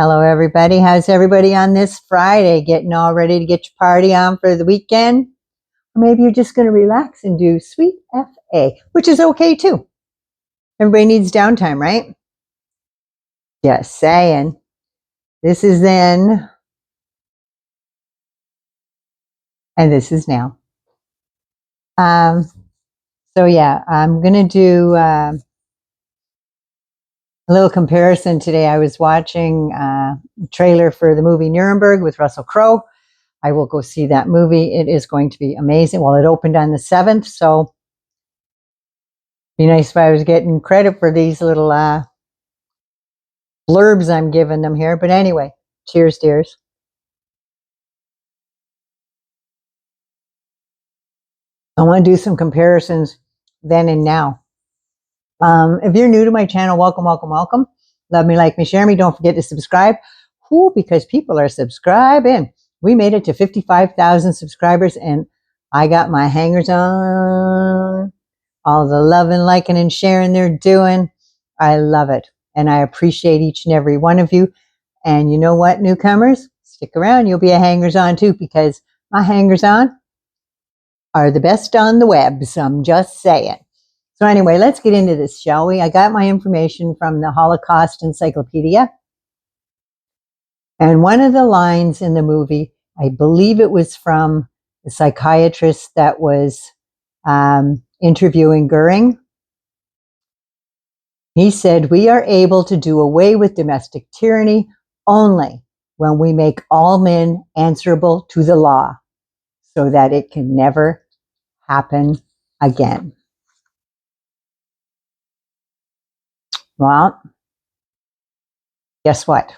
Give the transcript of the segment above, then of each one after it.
Hello, everybody. How's everybody on this Friday? Getting all ready to get your party on for the weekend? Or maybe you're just going to relax and do sweet FA, which is okay too. Everybody needs downtime, right? Just saying. This is then, and this is now. So yeah, I'm going to do a little comparison today. I was watching a trailer for the movie NUREMBERG with Russell Crowe. I will go see that movie. It is going to be amazing. Well, it opened on the 7th, so it'd be nice if I was getting credit for these little blurbs I'm giving them here. But anyway, cheers, dears. I want to do some comparisons then and now. If you're new to my channel, welcome, welcome, welcome. Love me, like me, share me. Don't forget to subscribe. Ooh, because people are subscribing. We made it to 55,000 subscribers, and I got my hangers on. All the loving, liking, and sharing they're doing. I love it. And I appreciate each and every one of you. And you know what, newcomers? Stick around. You'll be a hangers on too, because my hangers on are the best on the webs. I'm just saying. So anyway, let's get into this, shall we? I got my information from the Holocaust Encyclopedia. And one of the lines in the movie, I believe it was from the psychiatrist that was interviewing Goering. He said, "We are able to do away with domestic tyranny only when we make all men answerable to the law so that it can never happen again." Well, guess what?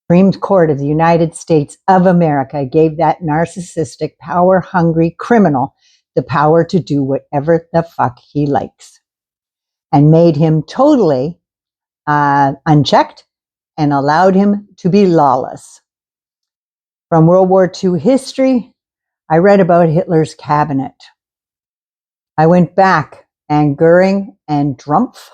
Supreme Court of the United States of America gave that narcissistic, power-hungry criminal the power to do whatever the fuck he likes, and made him totally unchecked and allowed him to be lawless. From World War II history, I read about Hitler's cabinet. I went back, and Goering and Drumpf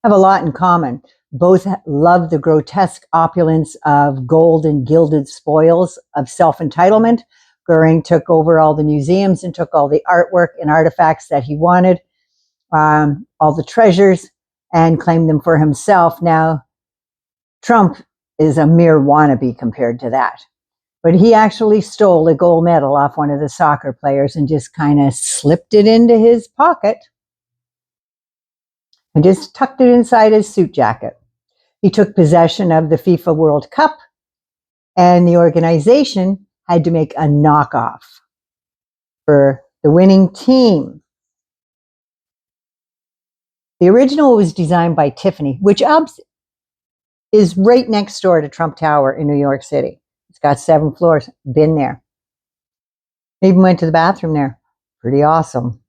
have a lot in common. Both love the grotesque opulence of gold and gilded spoils of self-entitlement. Goering took over all the museums and took all the artwork and artifacts that he wanted, all the treasures, and claimed them for himself. Now, Trump is a mere wannabe compared to that. But he actually stole a gold medal off one of the soccer players and just kind of slipped it into his pocket and just tucked it inside his suit jacket. He took possession of the FIFA World Cup, and the organization had to make a knockoff for the winning team. The original was designed by Tiffany, which is right next door to Trump Tower in New York City. It's got 7 floors. Been there. Even went to the bathroom there. Pretty awesome.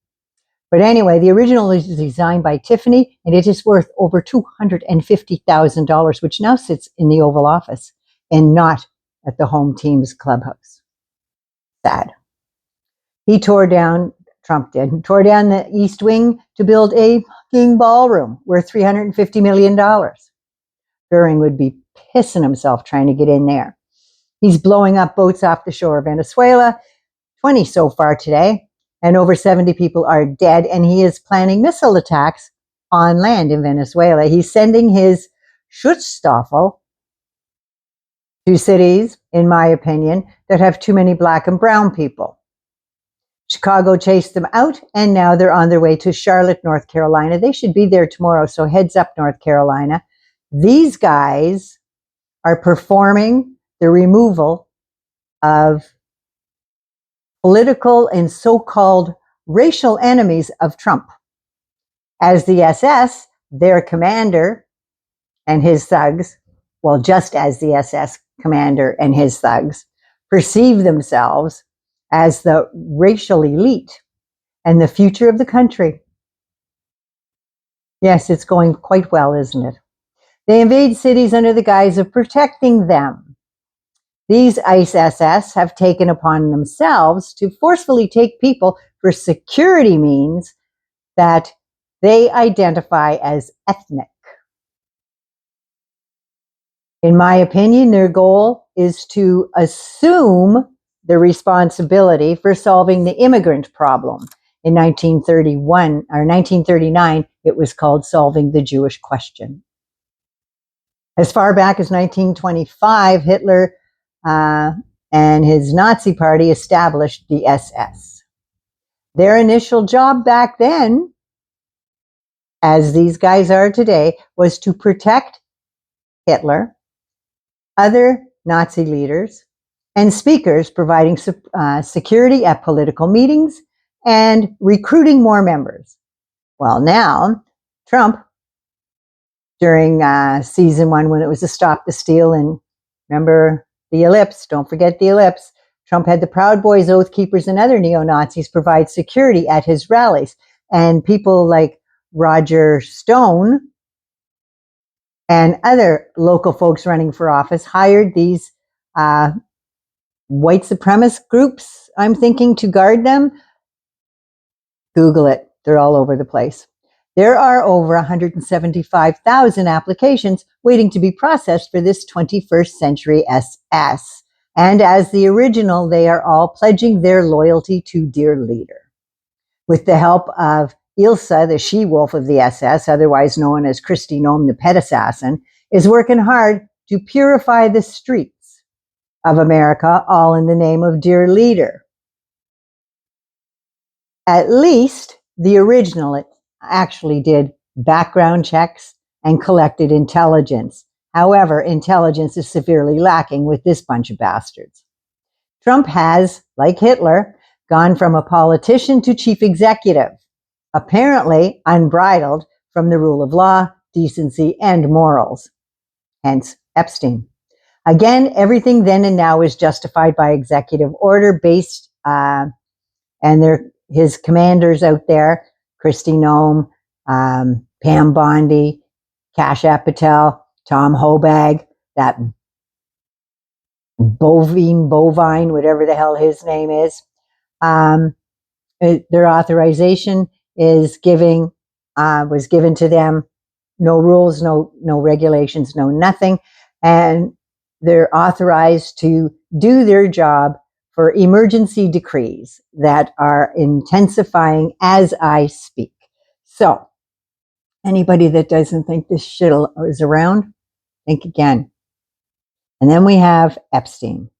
But anyway, the original is designed by Tiffany, and it is worth over $250,000, which now sits in the Oval Office and not at the home team's clubhouse. Sad. He tore down, Trump did, tore down the East Wing to build a fucking ballroom worth $350 million. Goering would be pissing himself trying to get in there. He's blowing up boats off the shore of Venezuela, 20 so far today, and over 70 people are dead, and he is planning missile attacks on land in Venezuela. He's sending his SCHUTZSTAFFEL to cities, in my opinion, that have too many black and brown people. Chicago chased them out, and now they're on their way to Charlotte, North Carolina. They should be there tomorrow, so heads up, North Carolina. These guys are performing the removal of political and so-called racial enemies of Trump. As the SS, their commander and his thugs, well, just as the SS commander and his thugs, perceive themselves as the racial elite and the future of the country. Yes, it's going quite well, isn't it? They invade cities under the guise of protecting them. These ICE SS have taken upon themselves to forcefully take people for security means that they identify as ethnic. In my opinion, their goal is to assume the responsibility for solving the immigrant problem. In 1931 or 1939, it was called solving the Jewish question. As far back as 1925, Hitler and his Nazi party established the SS. Their initial job back then, as these guys are today, was to protect Hitler, other Nazi leaders, and speakers, providing security at political meetings and recruiting more members. Well, now, Trump, during season 1, when it was a Stop the Steal, and remember the ellipse, don't forget the ellipse, Trump had the Proud Boys, Oath Keepers, and other neo-Nazis provide security at his rallies. And people like Roger Stone and other local folks running for office hired these white supremacist groups, I'm thinking, to guard them. Google it. They're all over the place. There are over 175,000 applications waiting to be processed for this 21st century SS. And as the original, they are all pledging their loyalty to dear leader. With the help of Ilsa, the she-wolf of the SS, otherwise known as Kristi Noem, the pet assassin, is working hard to purify the streets of America, all in the name of dear leader. At least the original actually did background checks and collected intelligence. However, intelligence is severely lacking with this bunch of bastards. Trump has, like Hitler, gone from a politician to chief executive, apparently unbridled from the rule of law, decency, and morals. Hence, Epstein. Again, everything then and now is justified by executive order based, and his commanders out there, Kristi Noem, Pam Bondi, Kasha Patel, Tom Hobag, that bovine, whatever the hell his name is. Their authorization is was given to them. No rules, no regulations, no nothing. And they're authorized to do their job for emergency decrees that are intensifying as I speak. So, anybody that doesn't think this shit is around, think again. And then we have Epstein.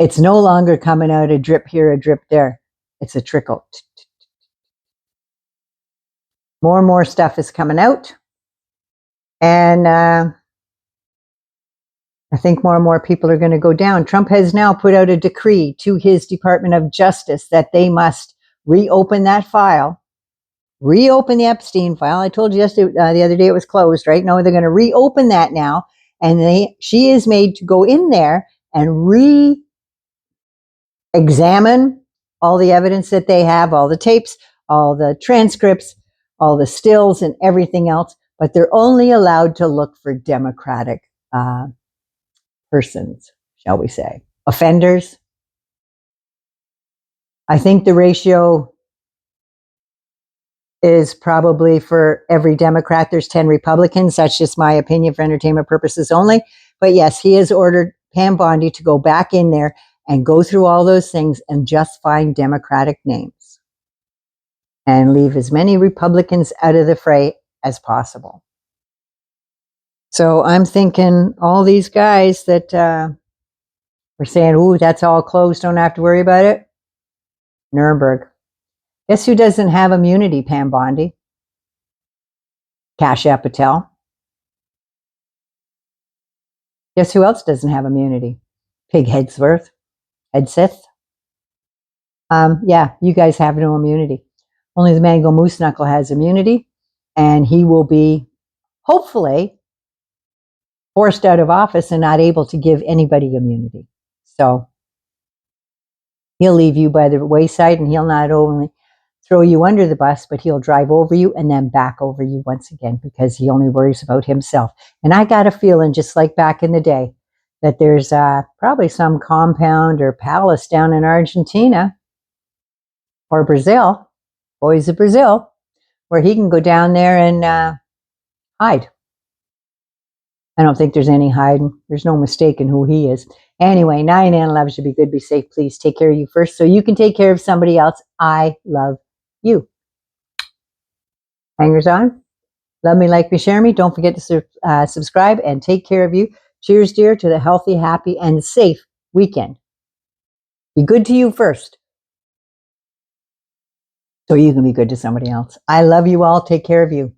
It's no longer coming out a drip here, a drip there. It's a trickle. More and more stuff is coming out. And I think more and more people are going to go down. Trump has now put out a decree to his Department of Justice that they must reopen that file, reopen the Epstein file. I told you yesterday, the other day it was closed, right? No, they're going to reopen that now. And she is made to go in there and re-examine all the evidence that they have, all the tapes, all the transcripts, all the stills and everything else. But they're only allowed to look for Democratic persons, shall we say, offenders. I think the ratio is probably for every Democrat, there's 10 Republicans. That's just my opinion for entertainment purposes only. But yes, he has ordered Pam Bondi to go back in there and go through all those things and just find Democratic names and leave as many Republicans out of the fray as possible. So I'm thinking all these guys that were saying, ooh, that's all closed, don't have to worry about it. Nuremberg. Guess who doesn't have immunity, Pam Bondi? Kasha Patel. Guess who else doesn't have immunity? Pig Hegsworth. Hedseth. Yeah, you guys have no immunity. Only the Mango Moose Knuckle has immunity, and he will be, hopefully, forced out of office and not able to give anybody immunity. So he'll leave you by the wayside, and he'll not only throw you under the bus, but he'll drive over you and then back over you once again because he only worries about himself. And I got a feeling, just like back in the day, that there's probably some compound or palace down in Argentina or Brazil, boys of Brazil, where he can go down there and hide. I don't think there's any hiding. There's no mistaking who he is. Anyway, 99 loves you. Be good, be safe. Please take care of you first so you can take care of somebody else. I love you. Hangers on. Love me, like me, share me. Don't forget to subscribe and take care of you. Cheers, dear, to the healthy, happy, and safe weekend. Be good to you first so you can be good to somebody else. I love you all. Take care of you.